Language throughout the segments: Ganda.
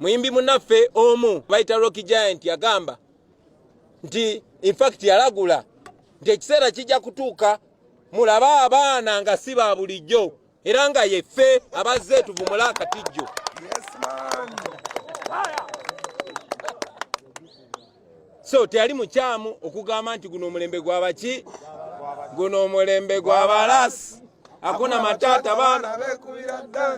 muyimbi munaffe omu bayita Rock Giant yagamba nti in fact yalagula nti ekiseera kijja kutuuka mulaba abaana nga si ba bulijjo era nga yeffe abazze tuvumula akatijjo. So teyali mukyamu okugamba nti guno omulembe gw'abaki, guno omulembe gw'abalasi, hakuna matata bana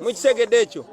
mukisegedde ekyo.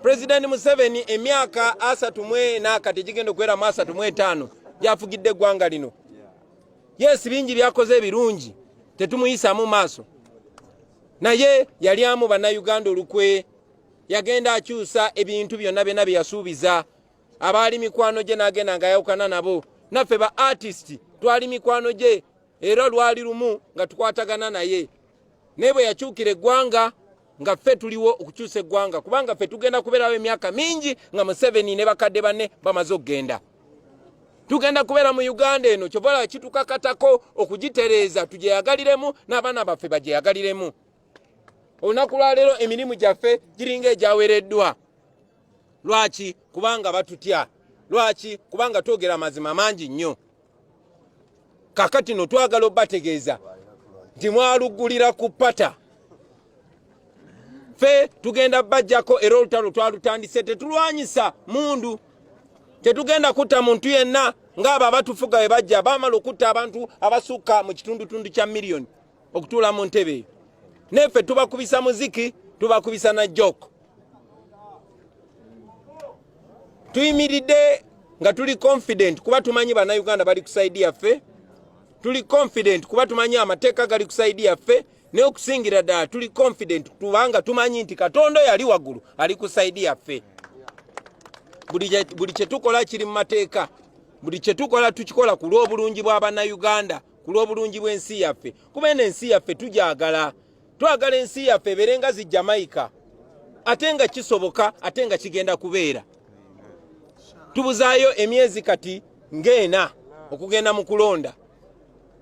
President Museveni emyaka 34 kati gigenda okwera mu 35 yafugidde eggwanga lino. Yes, bingi byakoze ebirungi tetumuyisa mu maaso, naye yali amu bannayuganda olukwe, yagenda akyusa ebintu byonna byonna bye yasuubiza. Abaali mikwano gye n'agenda nga yawukana nabo, naffe ba artist twali mikwano gye era lwali lumu nga tukwatagana naye. Naye bwe yakyukira eggwanga nga ffe tuliwo okukyusa eggwanga, kubanga ffe tugenda kubeerawo emyaka mingi nga Museveni ne bakadde banne bamaze okugenda. Tugenda kubeera mu Uganda eno kyobola kitukakatako okugitereeza tugyeyagaliremu n'abaana baffe bagyeyagaliremu. Olunaku lwa leero emirimu gyaffe giringa egyaweereddwa. Lwaki? Kubanga batutya. Lwaki? Kubanga twogera amazima mangi nnyo. Kakati no twagala obbategeeza nti mwalugulira ku pata. Ffe tugenda bajjako era olutalo twalutandise, tetulwanyisa mundu. Tetugenda kutta muntu yenna ng'abo abatufuga bwe bajja baamala okutta abantu abasukka mu kitundutundu kya miliyoni okutuula mu ntebe. Neffe tubakubisa muziki, tubakubisa na joke. Tuyimiridde nga tuli confident kuba tumanyi bannayuganda bali kusaidia ffe. Tuli confident kuba tumanyi amateeka gali kusaidia ffe. Ne okusingira ddala tuli confident kubanga tumanyi nti Katonda yali waggulu ali kusaidia ffe. Buli kye tukola kiri mu mateeka. Buli kye tukola tukikola ku lw'obulungi bwa bannayuganda, ku lw'obulungi bw'ensi yaffe. Kuba eno ensi yaffe tugyagala. Twagala ensi yaffe ebeere nga zi Jamaica. Ate nga kisoboka, ate nga kigenda kubeera. Tubuzaayo emyezi kati ng'ena okugenda mu kulonda.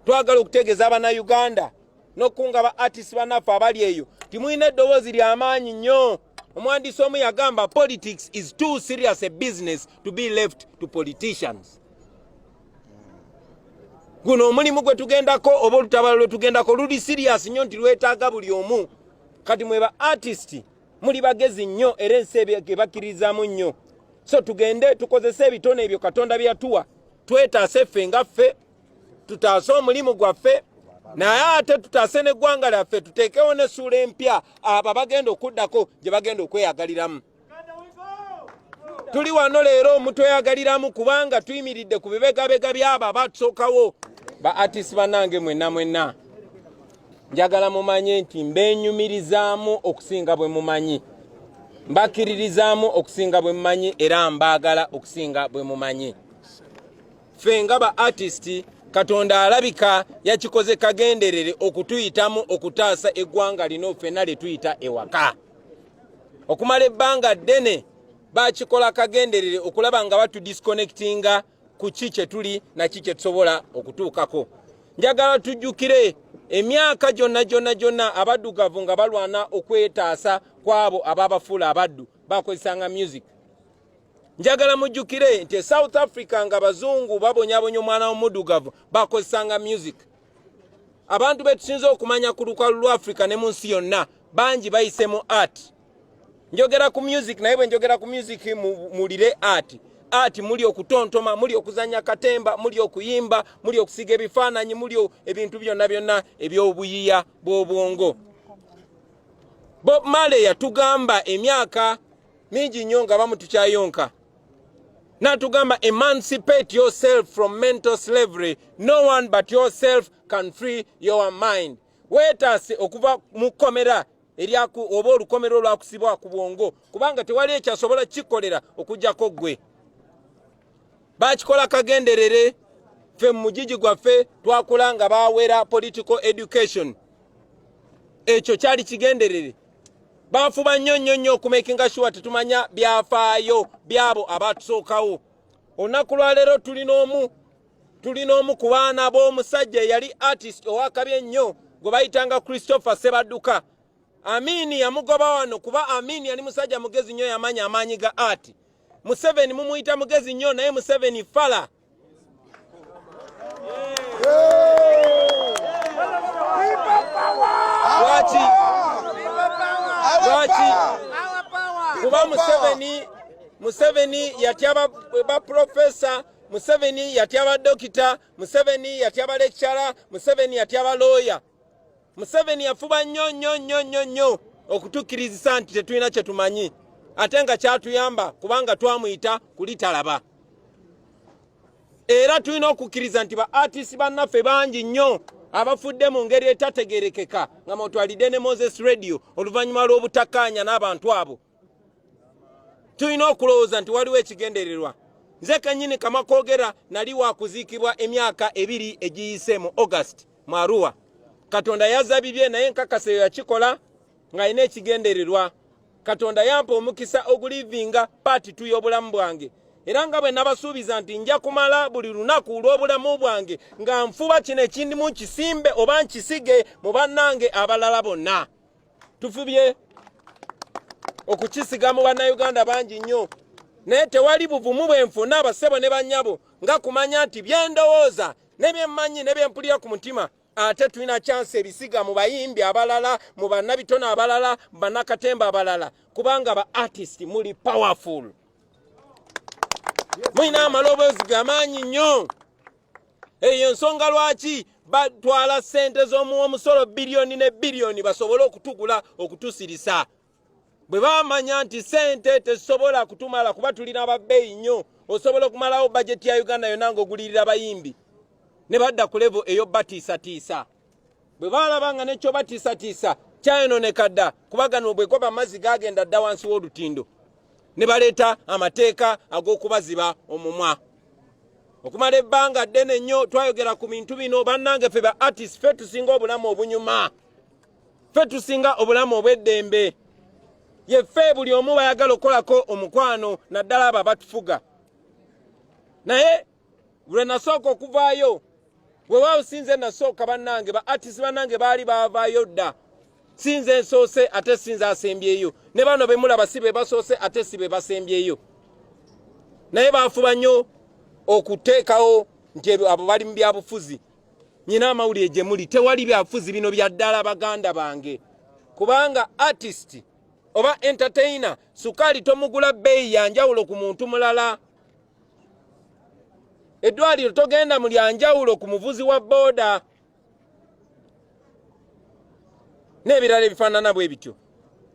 Twagala okutegeeza abannayuganda n'okunga ba artists bannaffe abali eyo timulina eddoboozi ly'amaanyi nnyo. Omuwandiisi omu yagamba politics is too serious a business to be left to politicians. Guno omulimu gwe tugendako oba olutabalo lwe tugendako luli serious nnyo nti lwetaaga buli omu. Kati mwe ba artist muli bagezi nnyo era ensi ebakkiririzaamu nnyo. So tugende tukozese ebitone ebyo Katonda byatuwa, twetaase ffe nga ffe, tutaase omulimu gwaffe, naye ate tutaase n'eggwanga lyaffe, tuteekewo n'essuula empya abo bagenda okuddako gye bagenda okweyagaliramu. Tuli wano leero mutweyagaliramu kubanga tuyimiridde ku bibegabega by'abo abatusookawo. Ba artist bannange mwenna njagala mumanye nti mbenyumirizaamu okusinga bwe mumanyi. Mbakiririzaamu okusinga bwe mumanyi era mbaagala okusinga bwe mumanyi. Ffe nga ba artist Katonda alabika yakikoze kagenderere okutuyitamu okutaasa eggwanga lino ffenna lye tuyita ewaka. Okumala ebbanga ddene bakikola kagenderere okulaba nga batudisconnectinga ku ki kye tuli na ki kye tusobola okutuukako. Njagala tujjukire emyaka gyonna abaddugavu nga balwana okwetaasa kwabo ababafuula abaddu bakozesanga music. Njagala mujjukire nti South Africa nga bazungu babonyabonya omwana w'omuddugavu bakozesanga music. Abantu betusinze okumanya ku lukalu lwa Africa ne mu nsi yonna bangi bayise mu art. Njogera ku music naye bwe njogera ku music mulire art. Art muli okutontoma, muli okuzanya katemba, muli okuyimba, muli okusiga ebifaananyi, muli ebintu byonna eby'obuyiiya bw'obwongo. Bob Marley yatugamba emyaka mingi nnyo nga bamutukyayonka. Natugamba emancipate yourself from mental slavery. No one but yourself can free your mind. Wetaase okuva mu kkomera eryaku oba olukomero olwakusibwa ku bwongo kubanga tewali ekyasobola kikolera okujjako ggwe. Bakikola kagenderere ffe mu mugigi gwaffe twakula nga baawera political education. Ekyo kyali kigenderere. Bafuba nnyo okumakinga sure tetumanya byafaayo byabo abatusookawo. Olunaku lwa leero tulina omu ku baana b'omusajja yali artist owakabi ennyo gwe bayitanga Christopher Sebadduka. Amini yamugoba wano kuba Amini yali musajja mugezi nnyo yamanya amaanyi ga art. Museveni mumuyita mugezi nnyo naye Museveni fala. Lwaki kuba Museveni yatya ba professor, Museveni yatya ba dokita, Museveni yatya ba lecturer, Museveni yatya ba lawyer. Museveni yafuba nnyo okutukirizisa nti tetulina kye tumanyi ate nga kyatuyamba kubanga twamuyita kulitalaba. Era tulina okukkiriza nti ba artist bannaffe bangi nnyo abafudde mu ngeri etategerekeka nga mutwalidde ne Moses Radio oluvannyuma lw'obutakkaanya n'abantu abo. Tulina okulowooza nti waliwo ekigendererwa. Nze kennyini Kamakogera nali wakuziikibwa emyaka 2 egiyise mu August mu Arua. Katonda yazabibye naye nkakasa yakikola ng'alina ekigendererwa. Katonda yampa omukisa ogulivinga paati 2 y'obulamu bwange. Era nga bwe nabasuubiza nti nja kumala buli lunaku olw'obulamu bwange nga nfuba kino ekindimu kisimbe oba nkisige mu bannange abalala bonna. Tufubye okukisiga mu bannayuganda bangi nnyo. Naye tewali buvumu bwenfuna abasebo ne bannyabo nga kumanya nti byendowooza ne byemmanyi ne byempulira ku mutima ate tulina chance ebisiga mu bayimbi abalala, mu bannabitono abalala, mu bannakatemba abalala kubanga ba artist muli powerful. Mwina amaloboozi g'amaanyi nnyo. Eyo nsonga lwaki batwala ssente z'omusolo biliyoni ne biliyoni basobole okutugula okutusirisa. Bwe bamanya nti ssente tezisobola kutumala kuba tulina ababbeeyi nnyo, osobola okumalawo bajeti ya Uganda yonna ng'ogulirira bayimbi. Ne badda ku level eyo batiisatiisa. Bwe balaba nga nekyo batiisatiisa kyayononeka dda kuba gano bwe goba amazzi gagenda dda wansi w'olutindo. Ne baleeta amateeka ag'okubaziba omumwa. Okumala ebbanga ddene nnyo twayogera ku bintu bino bannange ffe ba artist ffe tusinga obulamu obunyuma. Ffe tusinga obulamu obw'eddembe. Yeffe buli omu bayagala okolako omukwano naddala abo abatufuga. Naye lwe nasooka okuvaayo weewaawo sinze nasooka bannange ba artist bannange baali baavaayo dda. Sinze nsoose ate sinze asembyeyo. Ne bano be mulaba si be basoose ate si be basembyeyo. Naye baafuba nnyo okuteekawo nti abo bali mu byabufuzi. Nyina amawulire gye muli tewali byabufuzi bino bya ddala baganda bange. Kubanga artist oba entertainer sukaali tomugula bbeeyi ya njawulo ku muntu mulala. Eddwaliro togenda mu lya njawulo ku muvuzi wa booda. N'ebirala ebifaanana bwe bityo.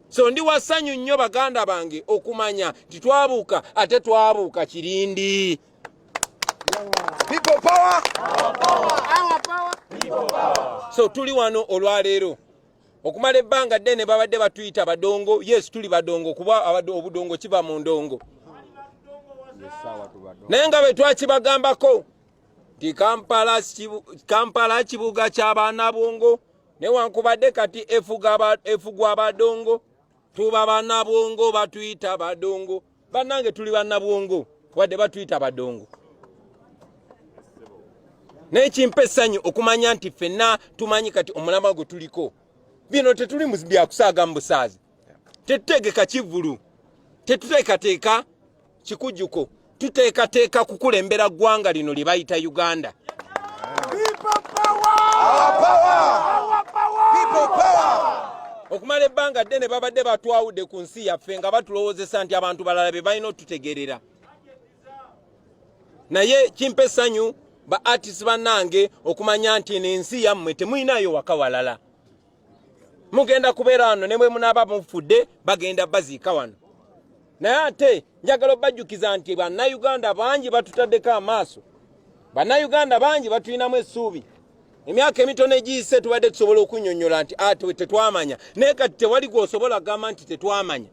So ndi wasanyu nnyo baganda bange okumanya nti twabuuka ate twabuuka kirindi. People power! Our power! People power! So tuli wano olwaleero. Okumala ebbanga ddene babadde batuyita badongo. Yes, tuli badongo kuba obudongo kiba mu ndongo. Naye nga bwe twakibagambako nti Kampala kibuga ky'abaana bongo newankubadde kati efugwa abadongo tuba bannabwongo batuyita badongo. Bannange tuli bannabwongo wadde batuyita badongo. Naye kimpa essanyu okumanya nti ffenna tumanyi kati omulama gwe tuliko. Bino tetuli mu byakusaaga mu busaazi. Tetutegeka kivulu. Tetuteekateeka kikujjuko. Tuteekateeka kukulembera ggwanga lino lye bayita Uganda. People power! Our power! Our power! People power! Okumala ebbanga ddene babadde batwawudde ku nsi yaffe nga batulowoozesa nti abantu balala be balina otutegerera. Naye kimpa essanyu ba artist bannange okumanya nti n'ensi yammwe temulinayo waka walala. Mugenda kubeera wano ne bwe munaaba mufudde bagenda baziika wano. Naye ate njagala obajjukiza nti bannayuganda bangi batutaddeko amaaso. Bannayuganda bangi batulinamu essuubi. Emyaka emitono egiyise tubadde tusobola okunnyonnyola nti tetwamanya. Naye kati tewali gw'osobola kugamba nti tetwamanya.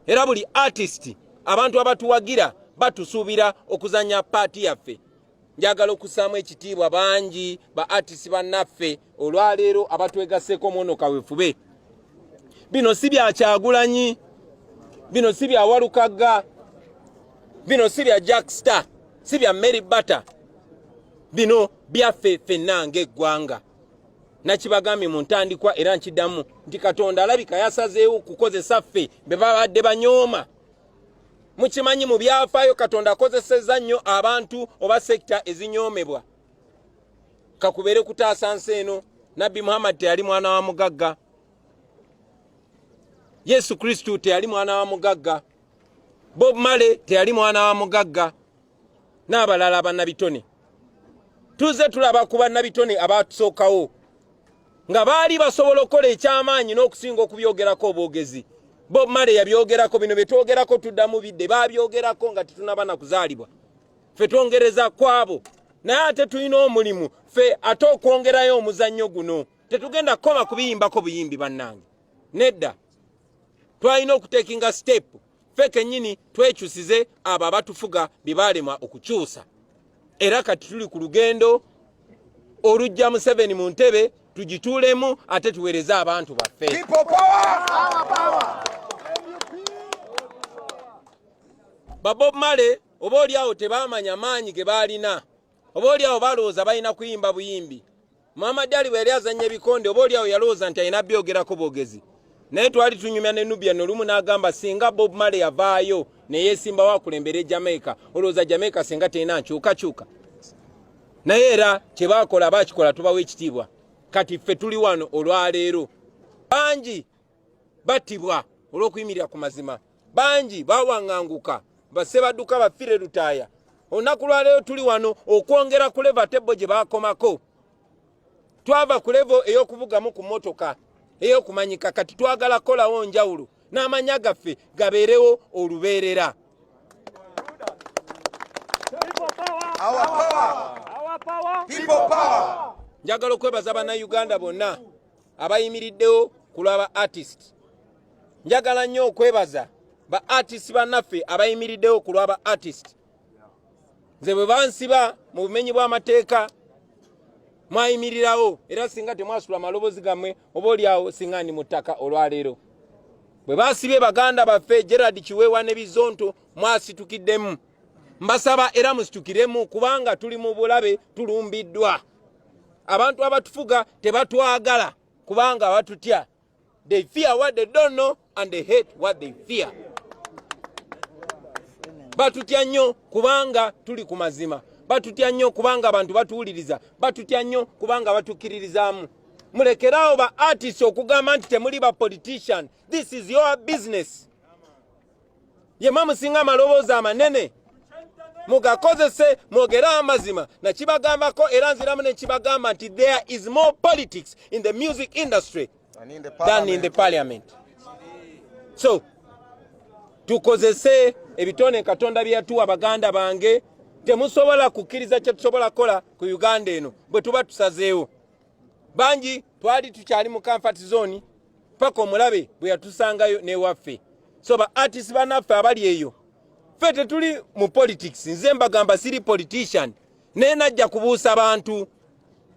Era buli artist abantu abatuwagira batusuubira okuzanya paati yaffe. Njagala okussaamu ekitiibwa bangi ba artist bannaffe olwaleero abatwegasseeko muno kaweefube. Bino si bya Kyagulanyi, bino si bya Walukagga, bino si bya Jackstar, si bya Mary Butter. Bino byaffe ffenna ng'eggwanga. Nakibagambye mu ntandikwa era nkiddamu nti Katonda alabika yasazeewo kukozesa ffe be babadde banyooma. mukimanyi mu byafaayo Katonda akozesezza nnyo abantu oba sekita ezinyoomebwa kakubeere kutaasa nsi eno. Nabbi Muhammad teyali mwana wa mugagga, Yesu Kristo teyali mwana wa mugagga, Bob Marley teyali mwana wa mugagga, n'abalala bannabitone. Tuze tulaba ku bannabitone abatusookawo nga baali basobola okukola ekyamaanyi n'okusinga okubyogerako obwogezi. Bob Marley yabyogerako, bino bye twogerako tuddamu bidde baabyogerako nga tetunaba na kuzaalibwa. Ffe twongereza kwabo, naye ate tulina omulimu ffe ate okwongerayo omuzannyo guno. Tetugenda kukoma kubiyimbako buyimbi bannange, nedda. Twalina okutekinga step ffe kennyini twekyusize abo abatufuga bye baalemwa okukyusa. Era kati tuli ku lugendo olujja Museveni mu ntebe tugituulemu ate tuweereze abantu baffe. People power! Ba Bob Marley oba oliawo tebaamanya maanyi ge baalina, oba oliawo balowooza balina kuyimba buyimbi. Muhammad Ali bwe yali azannya ebikonde oba oliawo yalowooza nti alina byogerako bwogezi. Naye twali tunyumya ne Nubia n'olumu n'agamba singa Bob Marley yavaayo ne yeesimbawo akulembere Jamaica, olowooza Jamaica singa terina nkyukakyuka. Naye era kye baakola baakikola tubawo ekitiibwa. Kati ffe tuli wano olwaleero. Bangi battibwa olw'okuyimirira ku mazima, bangi bawaŋŋanguka basse badduka baffire lutaaya. Olunaku lwaleero tuli wano okwongera ku leva tebbo gye baakomako. Twava ku levo ey'okuvugamu ku mmotoka ey'okumanyika, kati twagala kolawo njawulo n'amanya gaffe gabeerewo olubeerera. Our power! People power! Njagala okwebaza bannayuganda bonna abayimiriddewo ku lw'aba artist. Njagala nnyo okwebaza ba artist bannaffe abayimiriddewo ku lw'aba artist. Nze bwe bansiba mu bumenyi bw'amateeka mwayimirirawo, era singa temwasula amaloboozi gammwe oba oliawo singa ndi mu ttaka olwaleero. Bwe basibye baganda baffe Gerard Kiweewa ne Bizonto mwasitukiddemu. Mbasaba era musitukiremu kubanga tuli mu bulabe tulumbiddwa. Abantu abatufuga tebatwagala kubanga batutya. They fear what they don't know and they hate what they fear. Batutya nnyo kubanga tuli ku mazima. Batutya nnyo kubanga abantu batuwuliriza. Batutya nnyo kubanga batukkiririzaamu. Mulekerawo ba artists okugamba nti temuli ba politician. This is your business. Yemwe musinga amaloboozi amanene mugakozese mwogere amazima na kibagambako era nziramu ne kibagamba nti there is more politics in the music industry than in the parliament. So tukozese ebitone Katonda bye yatuwa baganda bange. Temusobola kukkiriza kye tusobola kola ku Uganda eno bwe tuba tusazeewo. Bangi twali tukyali mu comfort zone paka omulabe bwe yatusangayo n'ewaffe. So ba artists bannaffe abali eyo ffe tetuli mu politics. Nze mbagamba siri politician naye najja kubuusa abantu.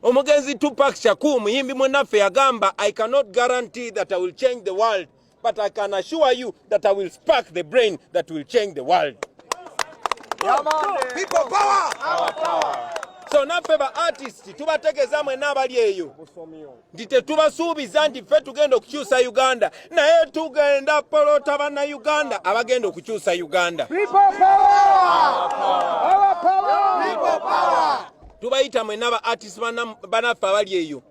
Omugenzi Tupac Shakur muyimbi munnaffe yagamba I cannot guarantee that I will change the world but I can assure you that I will spark the brain that will change the world. People power! Our power! So naffe ba artist tubategeeza mwenna abali eyo nti tetubasuubiza nti ffe tugenda okukyusa Uganda, naye tugenda polota bannayuganda abagenda okukyusa Uganda. People power! Our power! People power! Tubayita mwenna ba artist banaffe abali eyo.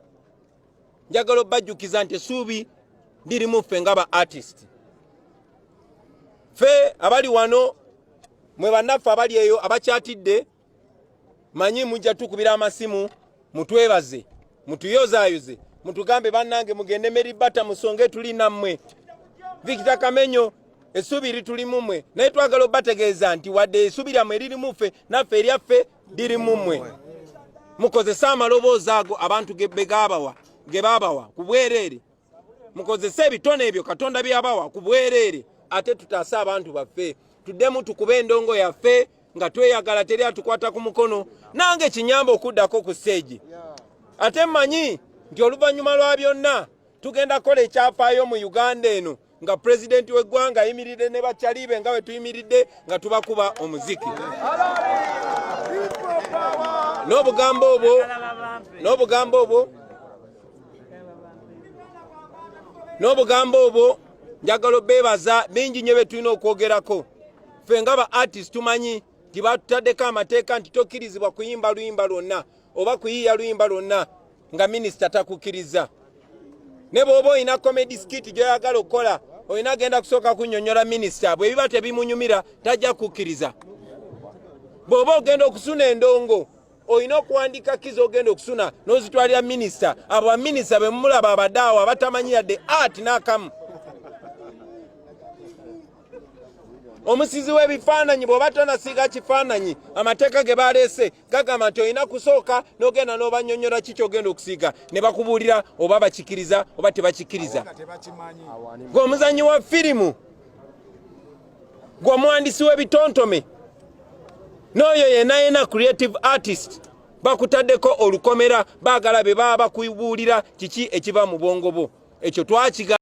Njagala obbajjukiza nti essuubi ndirimu ffe nga ba artist. Ffe abali wano mwe bannaffe abali eyo abakyatidde manyi mujja tukubira amasimu mutwebaze mutuyozaayoze mutugambe bannange mugende Meribata musonge tuli nammwe. Victor Kamenyo essuubi liri mmwe, naye twagala obbategeeza nti wadde essuubi lyammwe liri mu ffe naffe eryaffe liri mmwe. Mukozese amaloboozi ago abantu ge baabawa ku bwereere. Mukozese ebitone ebyo Katonda byabawa ku bwereere ate tutaase abantu baffe. Tuddemu tukube endongo yaffe nga tweyagala teri atukwata ku mukono. Nange kinyamba okuddako ku stage. Ate mmanyi nti oluvannyuma lwa byonna tugenda kola ekyafaayo mu Uganda eno nga pulezidenti w'eggwanga ayimiridde ne bakyalibe nga bwe tuyimiridde nga tubakuba omuziki. N'obugambo obwo njagala beebaza bingi nnyo bye tulina okwogerako. ffe nga ba artist tumanyi nti batutaddeko amateeka nti tokkirizibwa kuyimba luyimba lwonna oba kuyiiya luyimba lwonna nga minisita takukkiriza. Ne bw'oba olina comedy skit gy'oyagala okukola olina genda kusooka kunnyonnyola minisita, bwe biba tebimunyumira tajja kukkiriza. Bw'oba ogenda okusuna endongo olina okuwandiika kizi ogenda okusuna n'ozitwalira minisita. Abo baminisita be mumulaba abadde awo abatamanyi yadde art n'akamu. Omusizi w'ebifaananyi bw'oba tonasiiga kifaananyi amateeka ge baleese gagamba nti olina kusooka n'ogenda n'obannyonnyola ki ky'ogenda okusiiga ne bakubuulira oba bakikkiriza oba tebakikkiriza. Gwe omuzannyi wa firimu, gwe omuwandiisi w'ebitontome, n'oyo yenna creative artist bakutaddeko olukomera baagala be baba bakubuulira kiki ekiba mu bwongo bwo. Ekyo twakiga